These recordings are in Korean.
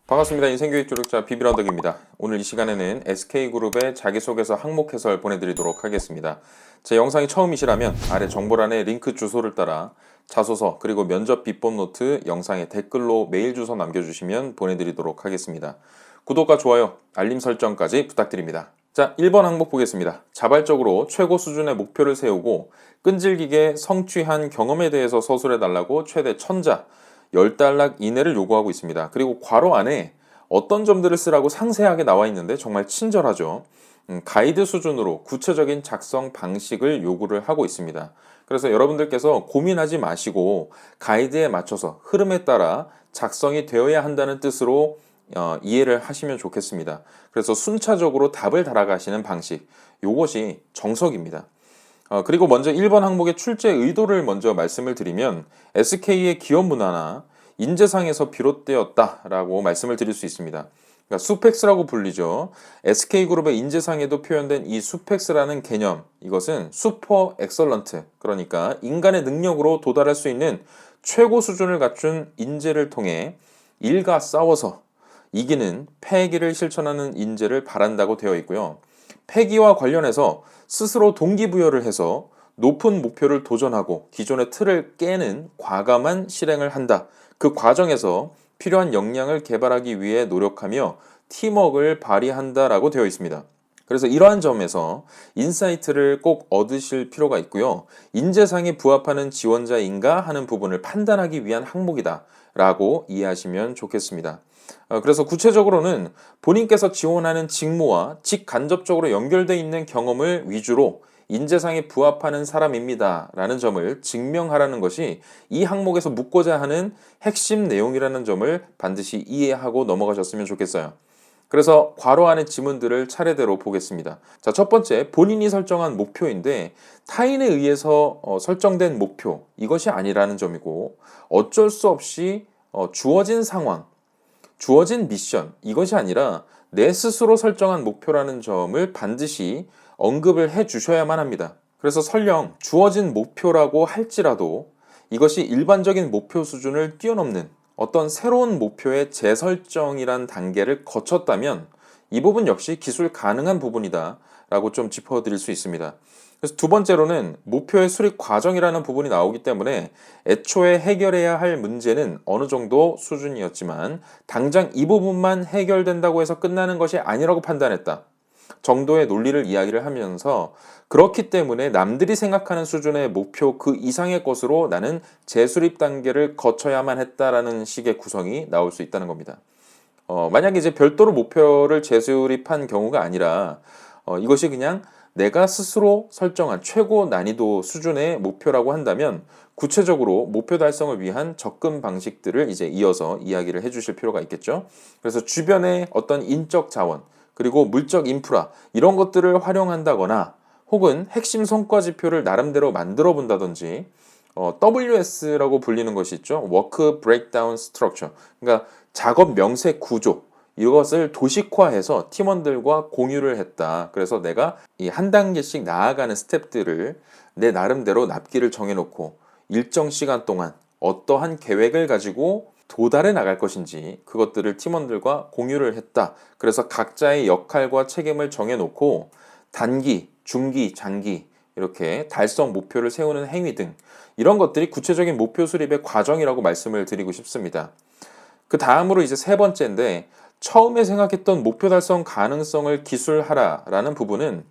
반갑습니다. 인생교육 조력자 비비런덕입니다. 오늘 이 시간에는 SK그룹의 자기소개서 항목 해설 보내드리도록 하겠습니다. 제 영상이 처음이시라면 아래 정보란에 링크 주소를 따라 자소서 그리고 면접 비법 노트 영상에 댓글로 메일 주소 남겨주시면 보내드리도록 하겠습니다. 구독과 좋아요, 알림 설정까지 부탁드립니다. 자, 1번 항목 보겠습니다. 자발적으로 최고 수준의 목표를 세우고 끈질기게 성취한 경험에 대해서 서술해달라고 최대 1000자 10단락 이내를 요구하고 있습니다. 그리고 괄호 안에 어떤 점들을 쓰라고 상세하게 나와 있는데 정말 친절하죠. 가이드 수준으로 구체적인 작성 방식을 요구를 하고 있습니다. 그래서 여러분들께서 고민하지 마시고 가이드에 맞춰서 흐름에 따라 작성이 되어야 한다는 뜻으로 이해를 하시면 좋겠습니다. 그래서 순차적으로 답을 달아가시는 방식, 이것이 정석입니다. 그리고 먼저 1번 항목의 출제 의도를 먼저 말씀을 드리면 SK의 기업 문화나 인재상에서 비롯되었다라고 말씀을 드릴 수 있습니다. 그러니까 수펙스라고 불리죠. SK그룹의 인재상에도 표현된 이 수펙스라는 개념, 이것은 슈퍼 엑설런트, 그러니까 인간의 능력으로 도달할 수 있는 최고 수준을 갖춘 인재를 통해 일과 싸워서 이기는 패기를 실천하는 인재를 바란다고 되어 있고요. 패기와 관련해서 스스로 동기부여를 해서 높은 목표를 도전하고 기존의 틀을 깨는 과감한 실행을 한다. 그 과정에서 필요한 역량을 개발하기 위해 노력하며 팀워크를 발휘한다라고 되어 있습니다. 그래서 이러한 점에서 인사이트를 꼭 얻으실 필요가 있고요. 인재상에 부합하는 지원자인가 하는 부분을 판단하기 위한 항목이다 라고 이해하시면 좋겠습니다. 그래서 구체적으로는 본인께서 지원하는 직무와 직간접적으로 연결되어 있는 경험을 위주로 인재상에 부합하는 사람입니다 라는 점을 증명하라는 것이 이 항목에서 묻고자 하는 핵심 내용이라는 점을 반드시 이해하고 넘어가셨으면 좋겠어요. 그래서 괄호 안의 지문들을 차례대로 보겠습니다. 자, 첫 번째, 본인이 설정한 목표인데 타인에 의해서 설정된 목표, 이것이 아니라는 점이고 어쩔 수 없이 주어진 상황, 주어진 미션, 이것이 아니라 내 스스로 설정한 목표라는 점을 반드시 언급을 해 주셔야만 합니다. 그래서 설령 주어진 목표라고 할지라도 이것이 일반적인 목표 수준을 뛰어넘는 어떤 새로운 목표의 재설정이란 단계를 거쳤다면 이 부분 역시 기술 가능한 부분이다 라고 좀 짚어드릴 수 있습니다. 그래서 두 번째로는 목표의 수립 과정이라는 부분이 나오기 때문에 애초에 해결해야 할 문제는 어느 정도 수준이었지만 당장 이 부분만 해결된다고 해서 끝나는 것이 아니라고 판단했다 정도의 논리를 이야기를 하면서 그렇기 때문에 남들이 생각하는 수준의 목표 그 이상의 것으로 나는 재수립 단계를 거쳐야만 했다라는 식의 구성이 나올 수 있다는 겁니다. 만약에 이제 별도로 목표를 재수립한 경우가 아니라 이것이 그냥 내가 스스로 설정한 최고 난이도 수준의 목표라고 한다면 구체적으로 목표 달성을 위한 접근 방식들을 이제 이어서 이야기를 해주실 필요가 있겠죠. 그래서 주변의 어떤 인적 자원 그리고 물적 인프라 이런 것들을 활용한다거나 혹은 핵심 성과 지표를 나름대로 만들어 본다든지 WS라고 불리는 것이 있죠. Work Breakdown Structure. 그러니까 작업 명세 구조. 이것을 도식화해서 팀원들과 공유를 했다. 그래서 내가 이 한 단계씩 나아가는 스텝들을 내 나름대로 납기를 정해놓고 일정 시간 동안 어떠한 계획을 가지고 도달해 나갈 것인지 그것들을 팀원들과 공유를 했다. 그래서 각자의 역할과 책임을 정해놓고 단기, 중기, 장기 이렇게 달성 목표를 세우는 행위 등 이런 것들이 구체적인 목표 수립의 과정이라고 말씀을 드리고 싶습니다. 그 다음으로 이제 세 번째인데 처음에 생각했던 목표 달성 가능성을 기술하라라는 부분은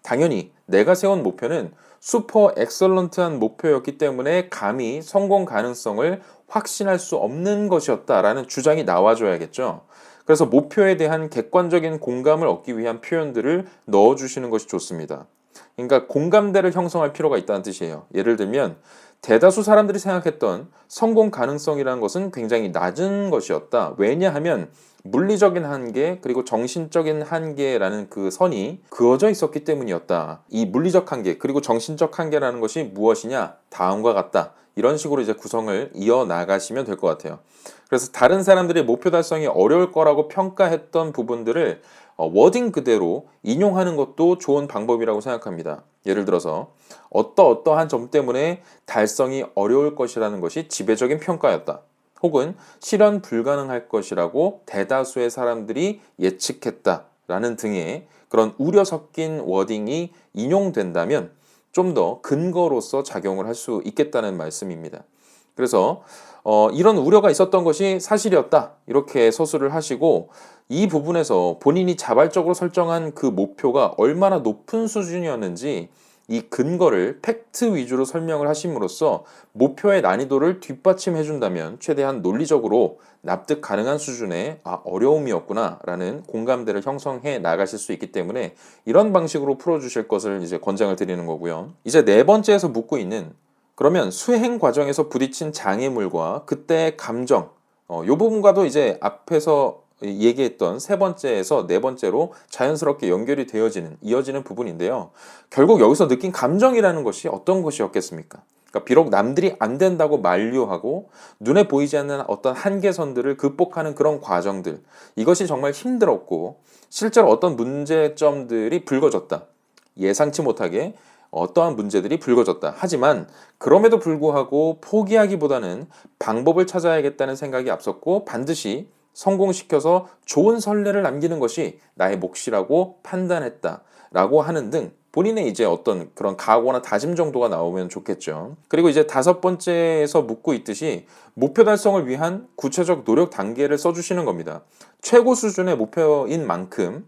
당연히 내가 세운 목표는 슈퍼 엑설런트한 목표였기 때문에 감히 성공 가능성을 확신할 수 없는 것이었다라는 주장이 나와줘야겠죠. 그래서 목표에 대한 객관적인 공감을 얻기 위한 표현들을 넣어주시는 것이 좋습니다. 그러니까 공감대를 형성할 필요가 있다는 뜻이에요. 예를 들면 대다수 사람들이 생각했던 성공 가능성이라는 것은 굉장히 낮은 것이었다. 왜냐하면 물리적인 한계 그리고 정신적인 한계라는 그 선이 그어져 있었기 때문이었다. 이 물리적 한계 그리고 정신적 한계라는 것이 무엇이냐? 다음과 같다. 이런 식으로 이제 구성을 이어나가시면 될 것 같아요. 그래서 다른 사람들이 목표 달성이 어려울 거라고 평가했던 부분들을 워딩 그대로 인용하는 것도 좋은 방법이라고 생각합니다. 예를 들어서 어떠한 점 때문에 달성이 어려울 것이라는 것이 지배적인 평가였다. 혹은 실현 불가능할 것이라고 대다수의 사람들이 예측했다라는 등의 그런 우려 섞인 워딩이 인용된다면 좀 더 근거로서 작용을 할 수 있겠다는 말씀입니다. 그래서 이런 우려가 있었던 것이 사실이었다 이렇게 서술을 하시고 이 부분에서 본인이 자발적으로 설정한 그 목표가 얼마나 높은 수준이었는지 이 근거를 팩트 위주로 설명을 하심으로써 목표의 난이도를 뒷받침해 준다면 최대한 논리적으로 납득 가능한 수준의 어려움이었구나 라는 공감대를 형성해 나가실 수 있기 때문에 이런 방식으로 풀어주실 것을 이제 권장을 드리는 거고요. 이제 네 번째에서 묻고 있는 그러면 수행 과정에서 부딪힌 장애물과 그때의 감정, 이 부분과도 이제 앞에서 얘기했던 세 번째에서 네 번째로 자연스럽게 연결이 이어지는 부분인데요. 결국 여기서 느낀 감정이라는 것이 어떤 것이었겠습니까? 그러니까 비록 남들이 안 된다고 만류하고 눈에 보이지 않는 어떤 한계선들을 극복하는 그런 과정들, 이것이 정말 힘들었고 실제로 어떤 문제점들이 불거졌다. 예상치 못하게 어떠한 문제들이 불거졌다. 하지만 그럼에도 불구하고 포기하기보다는 방법을 찾아야겠다는 생각이 앞섰고 반드시 성공시켜서 좋은 선례를 남기는 것이 나의 몫이라고 판단했다. 라고 하는 등 본인의 이제 어떤 그런 각오나 다짐 정도가 나오면 좋겠죠. 그리고 이제 다섯 번째에서 묻고 있듯이 목표 달성을 위한 구체적 노력 단계를 써주시는 겁니다. 최고 수준의 목표인 만큼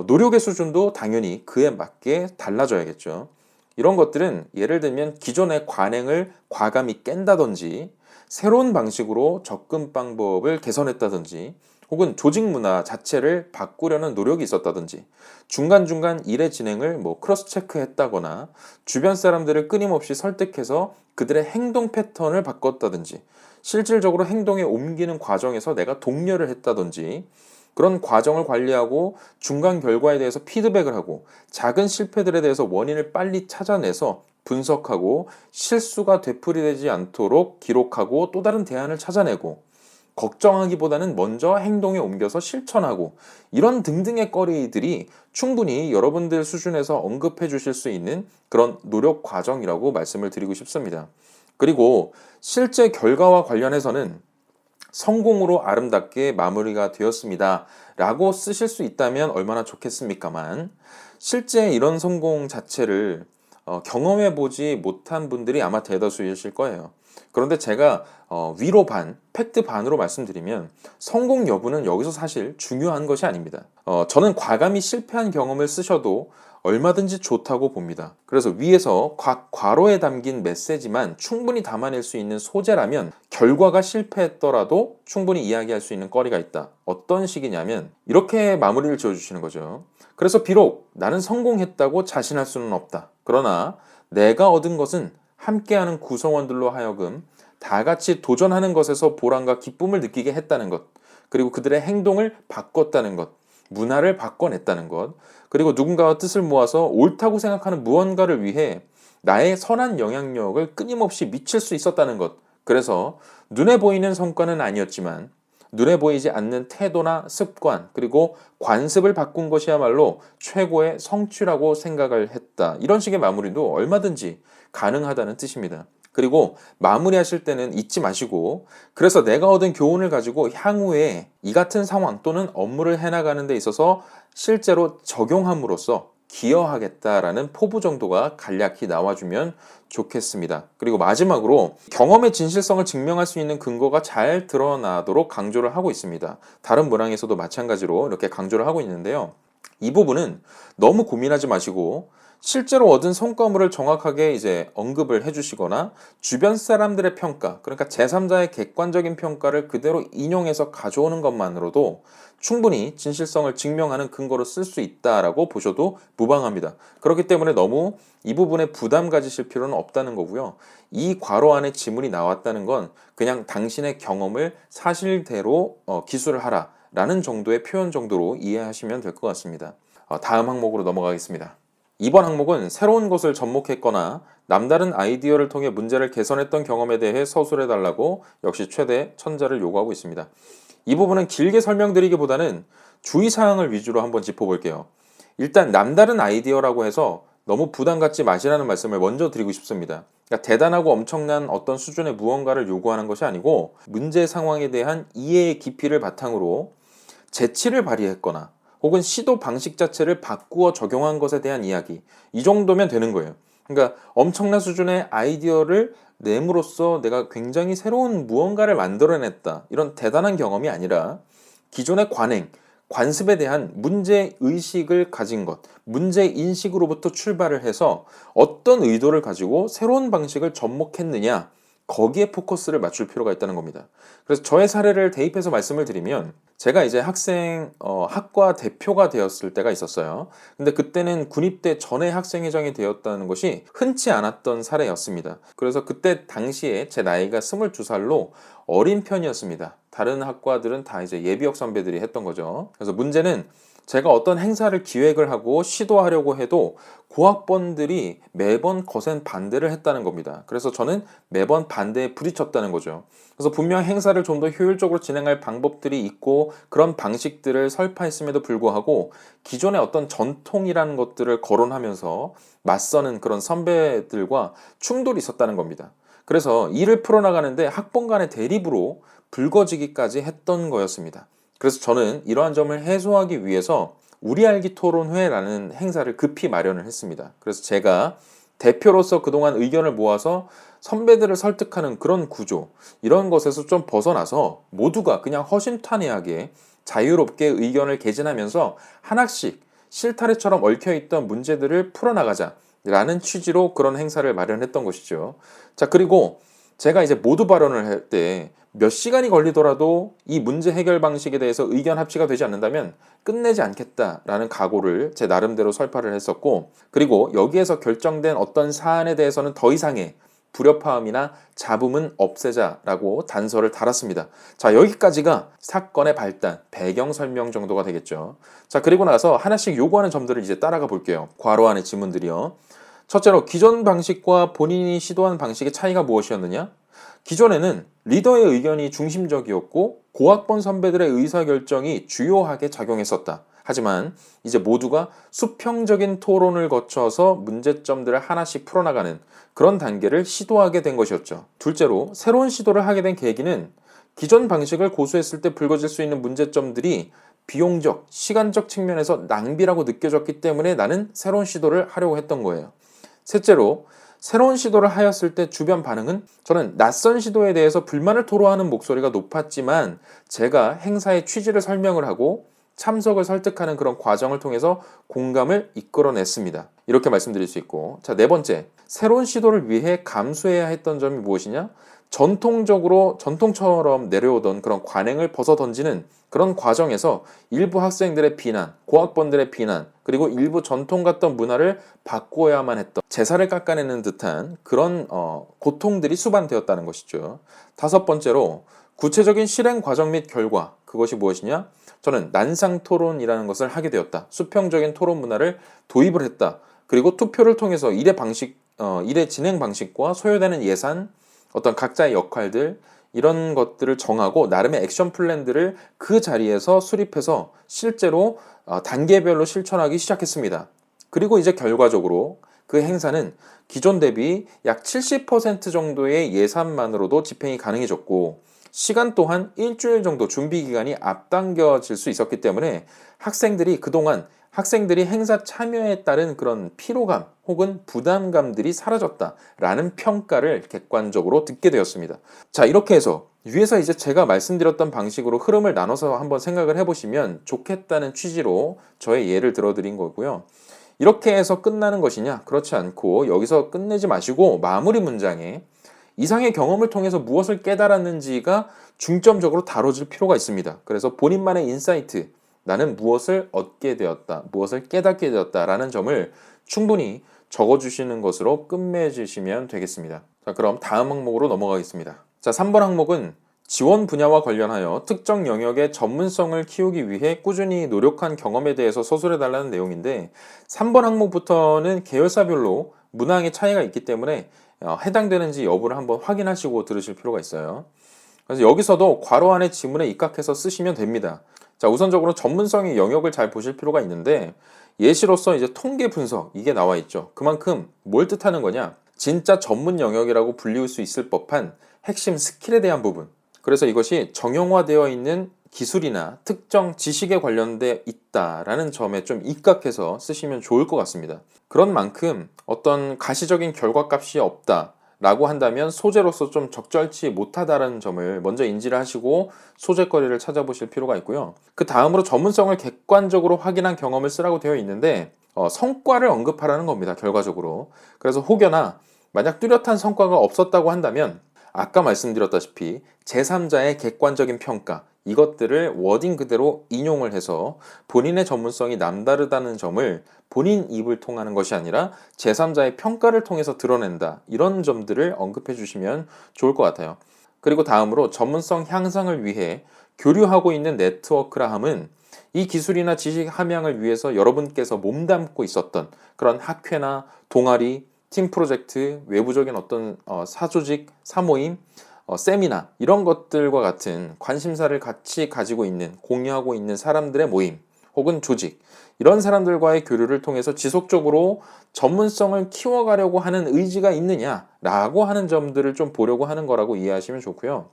노력의 수준도 당연히 그에 맞게 달라져야겠죠. 이런 것들은 예를 들면 기존의 관행을 과감히 깬다든지 새로운 방식으로 접근 방법을 개선했다든지 혹은 조직 문화 자체를 바꾸려는 노력이 있었다든지 중간중간 일의 진행을 크로스 체크했다거나 주변 사람들을 끊임없이 설득해서 그들의 행동 패턴을 바꿨다든지 실질적으로 행동에 옮기는 과정에서 내가 독려를 했다든지 그런 과정을 관리하고 중간 결과에 대해서 피드백을 하고 작은 실패들에 대해서 원인을 빨리 찾아내서 분석하고 실수가 되풀이되지 않도록 기록하고 또 다른 대안을 찾아내고 걱정하기보다는 먼저 행동에 옮겨서 실천하고 이런 등등의 거리들이 충분히 여러분들 수준에서 언급해 주실 수 있는 그런 노력 과정이라고 말씀을 드리고 싶습니다. 그리고 실제 결과와 관련해서는 성공으로 아름답게 마무리가 되었습니다. 라고 쓰실 수 있다면 얼마나 좋겠습니까만 실제 이런 성공 자체를 경험해 보지 못한 분들이 아마 대다수이실 거예요. 그런데 제가 위로 반, 팩트 반으로 말씀드리면 성공 여부는 여기서 사실 중요한 것이 아닙니다. 저는 과감히 실패한 경험을 쓰셔도 얼마든지 좋다고 봅니다. 그래서 위에서 괄호에 담긴 메시지만 충분히 담아낼 수 있는 소재라면 결과가 실패했더라도 충분히 이야기할 수 있는 거리가 있다. 어떤 식이냐면 이렇게 마무리를 지어주시는 거죠. 그래서 비록 나는 성공했다고 자신할 수는 없다. 그러나 내가 얻은 것은 함께하는 구성원들로 하여금 다 같이 도전하는 것에서 보람과 기쁨을 느끼게 했다는 것, 그리고 그들의 행동을 바꿨다는 것, 문화를 바꿔냈다는 것, 그리고 누군가와 뜻을 모아서 옳다고 생각하는 무언가를 위해 나의 선한 영향력을 끊임없이 미칠 수 있었다는 것. 그래서 눈에 보이는 성과는 아니었지만 눈에 보이지 않는 태도나 습관 그리고 관습을 바꾼 것이야말로 최고의 성취라고 생각을 했다. 이런 식의 마무리도 얼마든지 가능하다는 뜻입니다. 그리고 마무리하실 때는 잊지 마시고 그래서 내가 얻은 교훈을 가지고 향후에 이 같은 상황 또는 업무를 해나가는 데 있어서 실제로 적용함으로써 기여하겠다라는 포부 정도가 간략히 나와주면 좋겠습니다. 그리고 마지막으로 경험의 진실성을 증명할 수 있는 근거가 잘 드러나도록 강조를 하고 있습니다. 다른 문항에서도 마찬가지로 이렇게 강조를 하고 있는데요. 이 부분은 너무 고민하지 마시고 실제로 얻은 성과물을 정확하게 이제 언급을 해주시거나 주변 사람들의 평가, 그러니까 제3자의 객관적인 평가를 그대로 인용해서 가져오는 것만으로도 충분히 진실성을 증명하는 근거로 쓸 수 있다라고 보셔도 무방합니다. 그렇기 때문에 너무 이 부분에 부담 가지실 필요는 없다는 거고요. 이 괄호 안에 지문이 나왔다는 건 그냥 당신의 경험을 사실대로 기술을 하라라는 정도의 표현 정도로 이해하시면 될 것 같습니다. 다음 항목으로 넘어가겠습니다. 이번 항목은 새로운 것을 접목했거나 남다른 아이디어를 통해 문제를 개선했던 경험에 대해 서술해달라고 역시 최대 1000자를 요구하고 있습니다. 이 부분은 길게 설명드리기보다는 주의사항을 위주로 한번 짚어볼게요. 일단 남다른 아이디어라고 해서 너무 부담 갖지 마시라는 말씀을 먼저 드리고 싶습니다. 그러니까 대단하고 엄청난 어떤 수준의 무언가를 요구하는 것이 아니고 문제 상황에 대한 이해의 깊이를 바탕으로 재치를 발휘했거나 혹은 시도 방식 자체를 바꾸어 적용한 것에 대한 이야기, 이 정도면 되는 거예요. 그러니까 엄청난 수준의 아이디어를 내므로써 내가 굉장히 새로운 무언가를 만들어냈다, 이런 대단한 경험이 아니라 기존의 관행, 관습에 대한 문제의식을 가진 것, 문제인식으로부터 출발을 해서 어떤 의도를 가지고 새로운 방식을 접목했느냐, 거기에 포커스를 맞출 필요가 있다는 겁니다. 그래서 저의 사례를 대입해서 말씀을 드리면, 제가 이제 학과 대표가 되었을 때가 있었어요. 근데 그때는 군입대 전에 학생회장이 되었다는 것이 흔치 않았던 사례였습니다. 그래서 그때 당시에 제 나이가 22살로 어린 편이었습니다. 다른 학과들은 다 이제 예비역 선배들이 했던 거죠. 그래서 문제는 제가 어떤 행사를 기획을 하고 시도하려고 해도 고학번들이 매번 거센 반대를 했다는 겁니다. 그래서 저는 매번 반대에 부딪혔다는 거죠. 그래서 분명 행사를 좀 더 효율적으로 진행할 방법들이 있고 그런 방식들을 설파했음에도 불구하고 기존의 어떤 전통이라는 것들을 거론하면서 맞서는 그런 선배들과 충돌이 있었다는 겁니다. 그래서 이를 풀어나가는데 학번 간의 대립으로 불거지기까지 했던 거였습니다. 그래서 저는 이러한 점을 해소하기 위해서 우리 알기 토론회라는 행사를 급히 마련을 했습니다. 그래서 제가 대표로서 그동안 의견을 모아서 선배들을 설득하는 그런 구조, 이런 것에서 좀 벗어나서 모두가 그냥 허심탄회하게 자유롭게 의견을 개진하면서 하나씩 실타래처럼 얽혀있던 문제들을 풀어나가자라는 취지로 그런 행사를 마련했던 것이죠. 자, 그리고 제가 이제 모두 발언을 할 때 몇 시간이 걸리더라도 이 문제 해결 방식에 대해서 의견 합치가 되지 않는다면 끝내지 않겠다라는 각오를 제 나름대로 설파를 했었고, 그리고 여기에서 결정된 어떤 사안에 대해서는 더 이상의 불협화음이나 잡음은 없애자라고 단서를 달았습니다. 자, 여기까지가 사건의 발단, 배경 설명 정도가 되겠죠. 자, 그리고 나서 하나씩 요구하는 점들을 이제 따라가 볼게요. 괄호 안의 지문들이요. 첫째로, 기존 방식과 본인이 시도한 방식의 차이가 무엇이었느냐? 기존에는 리더의 의견이 중심적이었고 고학번 선배들의 의사결정이 주요하게 작용했었다. 하지만 이제 모두가 수평적인 토론을 거쳐서 문제점들을 하나씩 풀어나가는 그런 단계를 시도하게 된 것이었죠. 둘째로, 새로운 시도를 하게 된 계기는 기존 방식을 고수했을 때 불거질 수 있는 문제점들이 비용적, 시간적 측면에서 낭비라고 느껴졌기 때문에 나는 새로운 시도를 하려고 했던 거예요. 셋째로, 새로운 시도를 하였을 때 주변 반응은, 저는 낯선 시도에 대해서 불만을 토로하는 목소리가 높았지만 제가 행사의 취지를 설명을 하고 참석을 설득하는 그런 과정을 통해서 공감을 이끌어냈습니다. 이렇게 말씀드릴 수 있고, 자, 네 번째, 새로운 시도를 위해 감수해야 했던 점이 무엇이냐? 전통처럼 내려오던 그런 관행을 벗어 던지는 그런 과정에서 일부 학생들의 비난, 고학번들의 비난, 그리고 일부 전통 같던 문화를 바꾸어야만 했던, 제사를 깎아내는 듯한 그런 고통들이 수반되었다는 것이죠. 다섯 번째로, 구체적인 실행 과정 및 결과, 그것이 무엇이냐? 저는 난상 토론이라는 것을 하게 되었다. 수평적인 토론 문화를 도입을 했다. 그리고 투표를 통해서 일의 진행 방식과 소요되는 예산, 어떤 각자의 역할들, 이런 것들을 정하고 나름의 액션 플랜들을 그 자리에서 수립해서 실제로 단계별로 실천하기 시작했습니다. 그리고 이제 결과적으로 그 행사는 기존 대비 약 70% 정도의 예산만으로도 집행이 가능해졌고, 시간 또한 일주일 정도 준비 기간이 앞당겨질 수 있었기 때문에 학생들이 행사 참여에 따른 그런 피로감 혹은 부담감들이 사라졌다라는 평가를 객관적으로 듣게 되었습니다. 자, 이렇게 해서 위에서 이제 제가 말씀드렸던 방식으로 흐름을 나눠서 한번 생각을 해보시면 좋겠다는 취지로 저의 예를 들어드린 거고요. 이렇게 해서 끝나는 것이냐? 그렇지 않고 여기서 끝내지 마시고 마무리 문장에 이상의 경험을 통해서 무엇을 깨달았는지가 중점적으로 다뤄질 필요가 있습니다. 그래서 본인만의 인사이트, 나는 무엇을 얻게 되었다, 무엇을 깨닫게 되었다라는 점을 충분히 적어주시는 것으로 끝맺으시면 되겠습니다. 자, 그럼 다음 항목으로 넘어가겠습니다. 자, 3번 항목은 지원 분야와 관련하여 특정 영역의 전문성을 키우기 위해 꾸준히 노력한 경험에 대해서 서술해달라는 내용인데, 3번 항목부터는 계열사별로 문항의 차이가 있기 때문에 해당되는지 여부를 한번 확인하시고 들으실 필요가 있어요. 그래서 여기서도 괄호 안의 지문에 입각해서 쓰시면 됩니다. 자, 우선적으로 전문성의 영역을 잘 보실 필요가 있는데 예시로서 이제 통계 분석 이게 나와 있죠. 그만큼 뭘 뜻하는 거냐? 진짜 전문 영역이라고 불리울 수 있을 법한 핵심 스킬에 대한 부분. 그래서 이것이 정형화되어 있는 기술이나 특정 지식에 관련돼 있다라는 점에 좀 입각해서 쓰시면 좋을 것 같습니다. 그런 만큼 어떤 가시적인 결과값이 없다 라고 한다면 소재로서 좀 적절치 못하다라는 점을 먼저 인지를 하시고 소재거리를 찾아보실 필요가 있고요. 그 다음으로 전문성을 객관적으로 확인한 경험을 쓰라고 되어 있는데 성과를 언급하라는 겁니다. 결과적으로. 그래서 혹여나 만약 뚜렷한 성과가 없었다고 한다면 아까 말씀드렸다시피 제3자의 객관적인 평가 이것들을 워딩 그대로 인용을 해서 본인의 전문성이 남다르다는 점을 본인 입을 통하는 것이 아니라 제3자의 평가를 통해서 드러낸다. 이런 점들을 언급해 주시면 좋을 것 같아요. 그리고 다음으로 전문성 향상을 위해 교류하고 있는 네트워크라 함은 이 기술이나 지식 함양을 위해서 여러분께서 몸담고 있었던 그런 학회나 동아리, 팀 프로젝트, 외부적인 어떤 사조직, 사모임, 세미나 이런 것들과 같은 관심사를 같이 가지고 있는, 공유하고 있는 사람들의 모임 혹은 조직 이런 사람들과의 교류를 통해서 지속적으로 전문성을 키워가려고 하는 의지가 있느냐라고 하는 점들을 좀 보려고 하는 거라고 이해하시면 좋고요.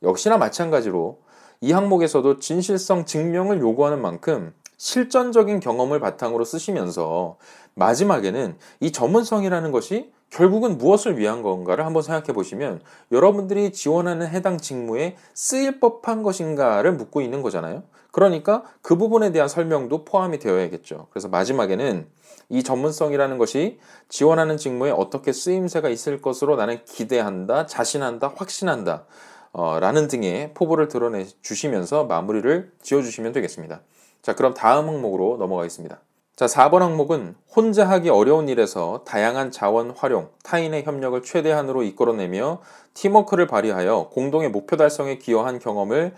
역시나 마찬가지로 이 항목에서도 진실성 증명을 요구하는 만큼 실전적인 경험을 바탕으로 쓰시면서 마지막에는 이 전문성이라는 것이 결국은 무엇을 위한 건가를 한번 생각해 보시면 여러분들이 지원하는 해당 직무에 쓰일 법한 것인가를 묻고 있는 거잖아요. 그러니까 그 부분에 대한 설명도 포함이 되어야겠죠. 그래서 마지막에는 이 전문성이라는 것이 지원하는 직무에 어떻게 쓰임새가 있을 것으로 나는 기대한다, 자신한다, 확신한다 라는 등의 포부를 드러내 주시면서 마무리를 지어주시면 되겠습니다. 자, 그럼 다음 항목으로 넘어가겠습니다. 자, 4번 항목은 혼자 하기 어려운 일에서 다양한 자원 활용, 타인의 협력을 최대한으로 이끌어내며 팀워크를 발휘하여 공동의 목표 달성에 기여한 경험을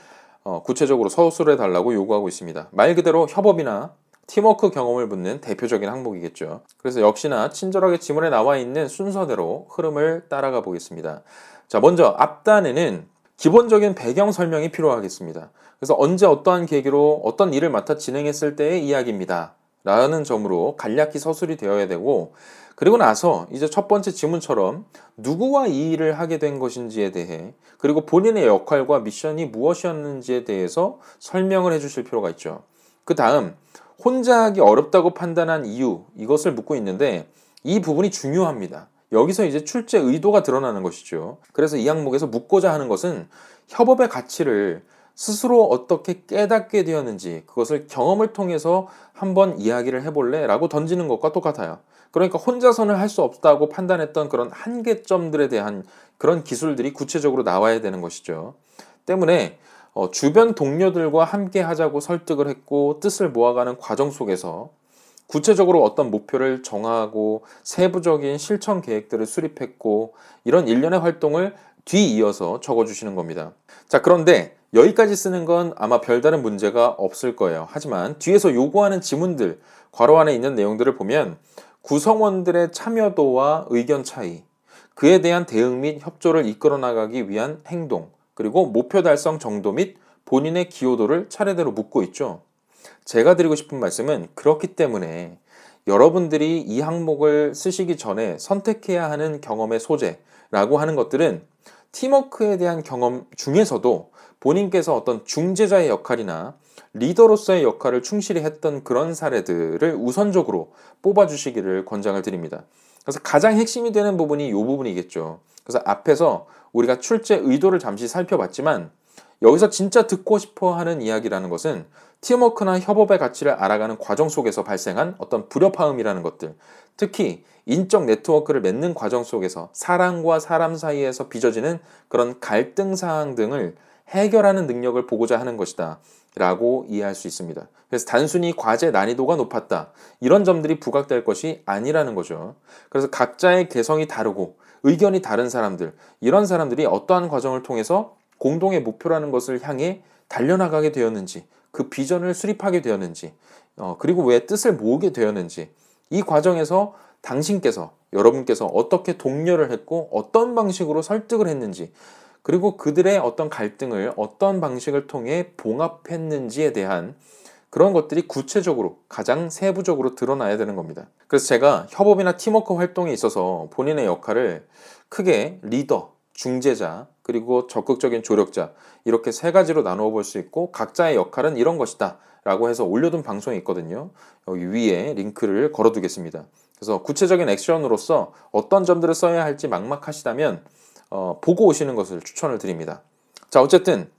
구체적으로 서술해 달라고 요구하고 있습니다. 말 그대로 협업이나 팀워크 경험을 묻는 대표적인 항목이겠죠. 그래서 역시나 친절하게 지문에 나와 있는 순서대로 흐름을 따라가 보겠습니다. 자, 먼저 앞단에는 기본적인 배경 설명이 필요하겠습니다. 그래서 언제 어떠한 계기로 어떤 일을 맡아 진행했을 때의 이야기입니다. 라는 점으로 간략히 서술이 되어야 되고 그리고 나서 이제 첫 번째 지문처럼 누구와 이 일을 하게 된 것인지에 대해 그리고 본인의 역할과 미션이 무엇이었는지에 대해서 설명을 해 주실 필요가 있죠. 그 다음 혼자 하기 어렵다고 판단한 이유 이것을 묻고 있는데 이 부분이 중요합니다. 여기서 이제 출제 의도가 드러나는 것이죠. 그래서 이 항목에서 묻고자 하는 것은 협업의 가치를 스스로 어떻게 깨닫게 되었는지 그것을 경험을 통해서 한번 이야기를 해볼래? 라고 던지는 것과 똑같아요. 그러니까 혼자서는 할 수 없다고 판단했던 그런 한계점들에 대한 그런 기술들이 구체적으로 나와야 되는 것이죠. 때문에 주변 동료들과 함께 하자고 설득을 했고 뜻을 모아가는 과정 속에서 구체적으로 어떤 목표를 정하고 세부적인 실천 계획들을 수립했고 이런 일련의 활동을 뒤이어서 적어주시는 겁니다. 자, 그런데 여기까지 쓰는 건 아마 별다른 문제가 없을 거예요. 하지만 뒤에서 요구하는 지문들, 괄호 안에 있는 내용들을 보면 구성원들의 참여도와 의견 차이, 그에 대한 대응 및 협조를 이끌어 나가기 위한 행동, 그리고 목표 달성 정도 및 본인의 기여도를 차례대로 묻고 있죠. 제가 드리고 싶은 말씀은 그렇기 때문에 여러분들이 이 항목을 쓰시기 전에 선택해야 하는 경험의 소재라고 하는 것들은 팀워크에 대한 경험 중에서도 본인께서 어떤 중재자의 역할이나 리더로서의 역할을 충실히 했던 그런 사례들을 우선적으로 뽑아주시기를 권장을 드립니다. 그래서 가장 핵심이 되는 부분이 이 부분이겠죠. 그래서 앞에서 우리가 출제 의도를 잠시 살펴봤지만 여기서 진짜 듣고 싶어 하는 이야기라는 것은 팀워크나 협업의 가치를 알아가는 과정 속에서 발생한 어떤 불협화음이라는 것들, 특히 인적 네트워크를 맺는 과정 속에서 사람과 사람 사이에서 빚어지는 그런 갈등 사항 등을 해결하는 능력을 보고자 하는 것이다 라고 이해할 수 있습니다. 그래서 단순히 과제 난이도가 높았다 이런 점들이 부각될 것이 아니라는 거죠. 그래서 각자의 개성이 다르고 의견이 다른 사람들, 이런 사람들이 어떠한 과정을 통해서 공동의 목표라는 것을 향해 달려나가게 되었는지, 그 비전을 수립하게 되었는지, 그리고 왜 뜻을 모으게 되었는지, 이 과정에서 당신께서, 여러분께서 어떻게 독려를 했고 어떤 방식으로 설득을 했는지, 그리고 그들의 어떤 갈등을 어떤 방식을 통해 봉합했는지에 대한 그런 것들이 구체적으로 가장 세부적으로 드러나야 되는 겁니다. 그래서 제가 협업이나 팀워크 활동에 있어서 본인의 역할을 크게 리더, 중재자, 그리고 적극적인 조력자 이렇게 세 가지로 나누어 볼 수 있고 각자의 역할은 이런 것이다 라고 해서 올려둔 방송이 있거든요. 여기 위에 링크를 걸어 두겠습니다. 그래서 구체적인 액션으로서 어떤 점들을 써야 할지 막막하시다면 보고 오시는 것을 추천을 드립니다. 자, 어쨌든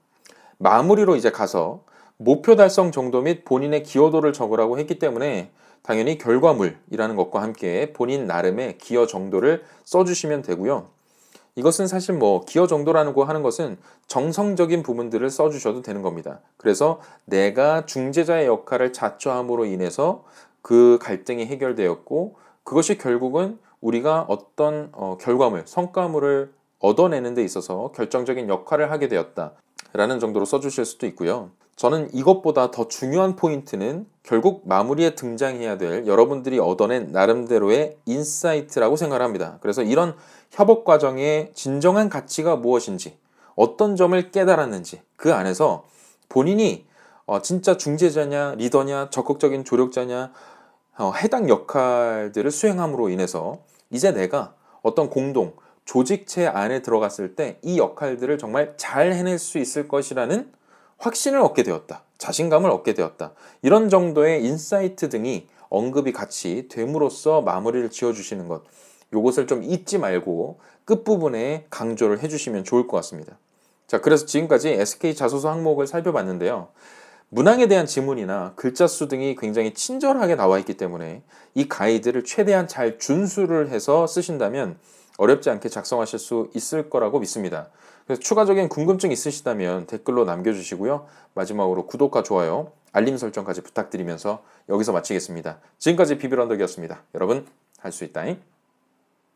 마무리로 이제 가서 목표 달성 정도 및 본인의 기여도를 적으라고 했기 때문에 당연히 결과물이라는 것과 함께 본인 나름의 기여 정도를 써주시면 되고요. 이것은 사실 기여 정도라는 거 하는 것은 정성적인 부분들을 써주셔도 되는 겁니다. 그래서 내가 중재자의 역할을 자처함으로 인해서 그 갈등이 해결되었고 그것이 결국은 우리가 어떤 결과물, 성과물을 얻어내는 데 있어서 결정적인 역할을 하게 되었다 라는 정도로 써주실 수도 있고요. 저는 이것보다 더 중요한 포인트는 결국 마무리에 등장해야 될 여러분들이 얻어낸 나름대로의 인사이트라고 생각을 합니다. 그래서 이런 협업 과정의 진정한 가치가 무엇인지, 어떤 점을 깨달았는지 그 안에서 본인이 진짜 중재자냐, 리더냐, 적극적인 조력자냐 해당 역할들을 수행함으로 인해서 이제 내가 어떤 공동, 조직체 안에 들어갔을 때 이 역할들을 정말 잘 해낼 수 있을 것이라는 확신을 얻게 되었다. 자신감을 얻게 되었다. 이런 정도의 인사이트 등이 언급이 같이 됨으로써 마무리를 지어주시는 것. 요것을 좀 잊지 말고 끝부분에 강조를 해주시면 좋을 것 같습니다. 자, 그래서 지금까지 SK 자소서 항목을 살펴봤는데요. 문항에 대한 지문이나 글자 수 등이 굉장히 친절하게 나와 있기 때문에 이 가이드를 최대한 잘 준수를 해서 쓰신다면 어렵지 않게 작성하실 수 있을 거라고 믿습니다. 그래서 추가적인 궁금증 있으시다면 댓글로 남겨주시고요. 마지막으로 구독과 좋아요, 알림 설정까지 부탁드리면서 여기서 마치겠습니다. 지금까지 비빌언덕이었습니다. 여러분, 할 수 있다잉.